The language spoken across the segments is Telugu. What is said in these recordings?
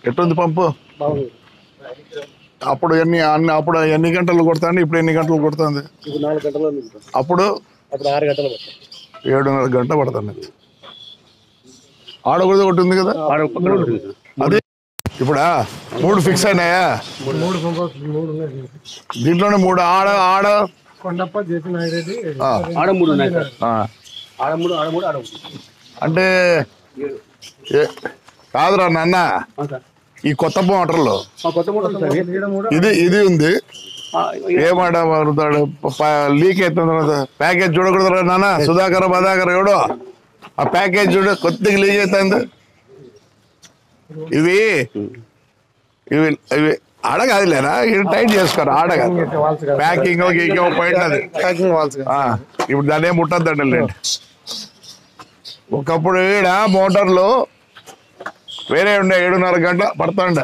ఎట్లుంది పంపు? అప్పుడు అప్పుడు ఎన్ని గంటలు కొడుతుంది, ఇప్పుడు ఎన్ని గంటలు కొడుతుంది? అప్పుడు 6 గంటలు 7:30 గంటలు పడుతుంది. ఆడ కూడా ఒకటి ఉంది కదా అది. ఇప్పుడా 3 ఫిక్స్ అయినాయా? దీంట్లోనే 3 ఆడ కొండప్ప జేపీ నాయుడు ఆడ 3 ఉన్నాయి సార్. ఆడ 3 అంటే కాదురా నాన్న, ఈ కొత్త మోటార్లో ఇది ఉంది. ఏమాట లీక్ అవుతుంది, ప్యాకేజ్ చూడకూడదురా నాన్న. సుధాకర్ బదాకర్ ఎవడో ఆ ప్యాకేజ్ చూడ కొద్దిగా లీక్ అవుతుంది. ఇవి ఇవి ఇవి ఆడగాదులేనా, ఇది టైట్ చేసుకోరు. ఆడగాదు ప్యాకింగ్ పోయినది. ఇప్పుడు దాన్ని ఏం ముట్టద్దండి లేండి. ఒకప్పుడు ఈడ మోటార్లు వేరే ఉండే 7:30 గంటల పడుతుండ.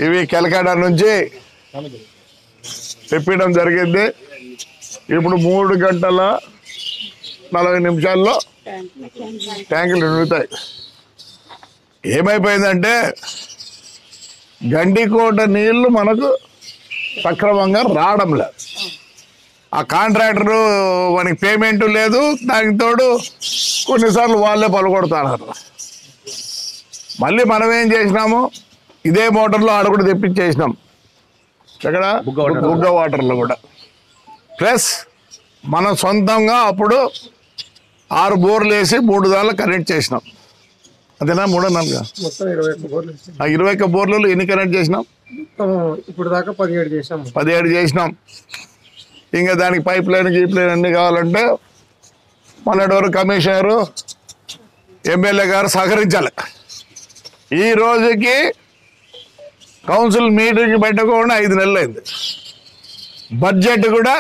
ఇవి కలకడ నుంచి తెప్పడం జరిగింది. ఇప్పుడు 3 గంటల 40 నిమిషాల్లో ట్యాంకులు నిండుతాయి. ఏమైపోయిందంటే గండికోట నీళ్లు మనకు సక్రమంగా రావడం లేదు. ఆ కాంట్రాక్టరు మనకి పేమెంట్ లేదు, దానికి తోడు కొన్నిసార్లు వాళ్ళే పలుకొడతారు. మళ్ళీ మనం ఏం చేసినాము, ఇదే మోటార్లో ఆడ కూడా తెప్పించేసినాం. ఎక్కడ బుగ్గ వాటర్లో కూడా. ప్లస్ మనం సొంతంగా అప్పుడు 6 బోర్లు వేసి 3 దానిలో కనెక్ట్ చేసినాం. అదేనా 3 4 21 బోర్లలో ఎన్ని కనెక్ట్ చేసినాం? ఇప్పుడు దాకా 17 చేసినాం. ఇంకా దానికి పైప్ లైన్ గీప్ లైన్ అన్ని కావాలంటే మొన్నటి వరకు కమిషనరు ఎమ్మెల్యే గారు సహకరించాలి. ఈ రోజుకి కౌన్సిల్ మీటింగ్ పెట్టకుండా 5 నెలలు అయింది. బడ్జెట్ కూడా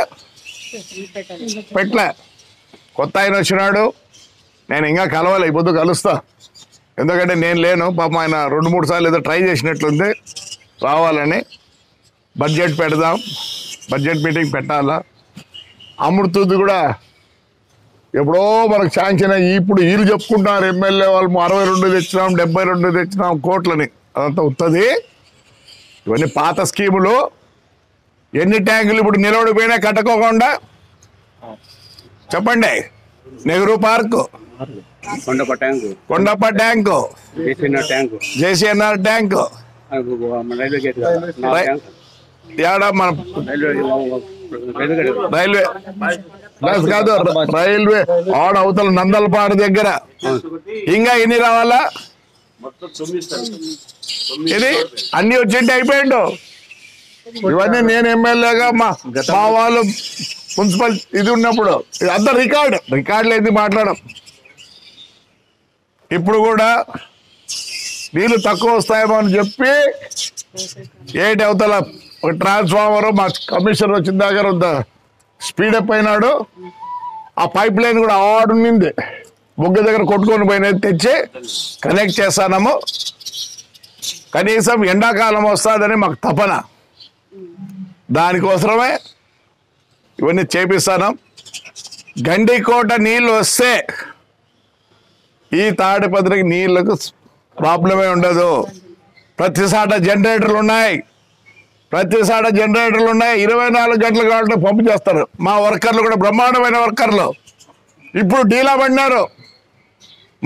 పెట్టలే. కొత్త ఆయన వచ్చినాడు, నేను ఇంకా కలవాలి, పొద్దు కలుస్తా. ఎందుకంటే నేను లేను, పాపం ఆయన 2-3 సార్లు ఏదో ట్రై చేసినట్లుంది రావాలని. బడ్జెట్ పెడదాం, బడ్జెట్ మీటింగ్ పెట్టాలా. అమృతుంది కూడా ఎప్పుడో మనకు శాంక్షన్ అయ్యి ఇప్పుడు వీళ్ళు చెప్పుకుంటున్నారు ఎమ్మెల్యే వాళ్ళు 62 తెచ్చినాం 72 తెచ్చినాం కోట్లని. అదంతా ఉత్తది. ఇవన్నీ పాత స్కీములు. ఎన్ని ట్యాంకులు ఇప్పుడు నిలబడిపోయినా కట్టుకోకుండా చెప్పండి. Nehru park, Kondappa tank, JCNR tank, మన రైల్వే ప్లస్ కాదు రైల్వే ఆడ అవతల నందలపాడు దగ్గర. ఇంకా ఎన్ని రావాలా? ఇది అన్ని వచ్చేటి అయిపోయిండు. ఇవన్నీ నేను ఎమ్మెల్యేగా మా వాళ్ళు మున్సిపల్ ఇది ఉన్నప్పుడు అంతా రికార్డులు ఏంది మాట్లాడడం. ఇప్పుడు కూడా నీళ్ళు తక్కువ వస్తాయేమో అని చెప్పి ఏంటి అవతల ఒక ట్రాన్స్ఫార్మర్ మా కమిషనర్ వచ్చిన దగ్గర స్పీడప్ అయినాడు. ఆ పైప్ లైన్ కూడా ఆడుంది, బొగ్గ దగ్గర కొట్టుకొని పోయినది తెచ్చి కనెక్ట్ చేస్తాము. కనీసం ఎండాకాలం వస్తుందని మాకు తపన, దానికోసమే ఇవన్నీ చేపిస్తాను. గండికోట నీళ్ళు వస్తే ఈ తాడిపత్రికి నీళ్లకు ప్రాబ్లమే ఉండదు. ప్రతిసాట జనరేటర్లు ఉన్నాయి, 24 గంటలు కావాలంటే పంపు చేస్తారు. మా వర్కర్లు కూడా బ్రహ్మాండమైన వర్కర్లు. ఇప్పుడు డీలా పడినారు.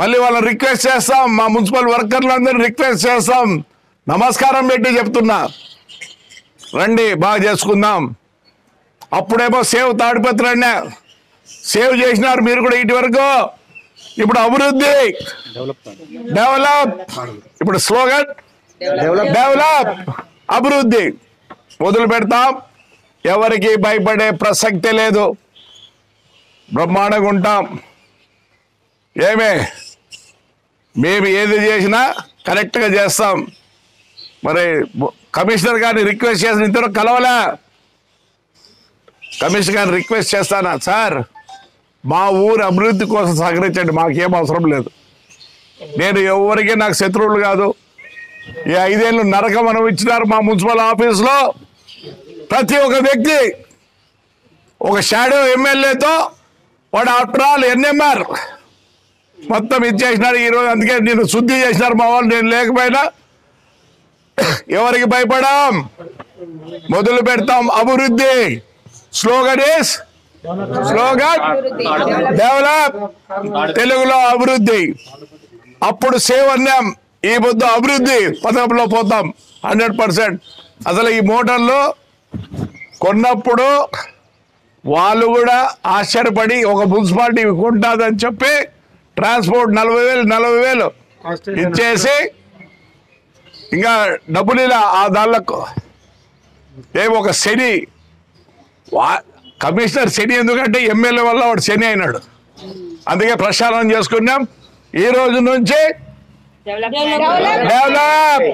మళ్ళీ వాళ్ళని రిక్వెస్ట్ చేస్తాం, మా మున్సిపల్ వర్కర్లు అందరినీ రిక్వెస్ట్ చేస్తాం, నమస్కారం పెట్టి చెప్తున్నా, రండి బాగా చేసుకుందాం. అప్పుడేమో సేవ్ తాడిపత్రి అన్నా సేవ్ చేసినారు మీరు కూడా ఇటు వరకు. ఇప్పుడు అభివృద్ధి, డెవలప్. ఇప్పుడు స్లోగన్ డెవలప్, అభివృద్ధి మొదలు పెడతాం. ఎవరికి భయపడే ప్రసక్తే లేదు, బ్రహ్మాండంగా ఉంటాం. మేము ఏది చేసినా కరెక్ట్గా చేస్తాం. మరి కమిషనర్ గారిని రిక్వెస్ట్ చేసిన ఇంతవరకు కలవలే. కమిషనర్ గారిని రిక్వెస్ట్ చేస్తానా, సార్ మా ఊరి అభివృద్ధి కోసం సహకరించండి, మాకేం అవసరం లేదు. నేను ఎవరికి నాకు శత్రువులు కాదు. ఈ 5 ఏళ్ళు నరకం ఇచ్చినారు మా మున్సిపల్ ఆఫీస్లో. ప్రతి ఒక్క వ్యక్తి ఒక షాడో ఎమ్మెల్యేతో వాడు ఆఫ్టర్ ఆల్ NMR మొత్తం ఇచ్చేసినారు ఈరోజు. అందుకే నేను శుద్ధి చేసినారు మా వాళ్ళు, నేను లేకపోయినా. ఎవరికి భయపడాం, మొదలు పెడతాం అభివృద్ధి. స్లోగన్ డెవలప్, తెలుగులో అభివృద్ధి. అప్పుడు సేవన్యం, ఈ బుద్ధ అభివృద్ధి పథకంలో పోతాం 100%. అసలు ఈ మోటార్లు కొన్నప్పుడు వాళ్ళు కూడా ఆశ్చర్యపడి ఒక మున్సిపాలిటీ కొంటుందని చెప్పి ట్రాన్స్పోర్ట్ 40,000 ఇచ్చేసి ఇంకా డబ్బులు ఇలా ఆ దాళ్ళకు ఒక శని కమిషనర్ శని, ఎందుకంటే ఎమ్మెల్యే వల్ల వాడు శని అయినాడు. అందుకే ప్రక్షాళన చేసుకున్నాం. ఈ రోజు నుంచి డెవలప్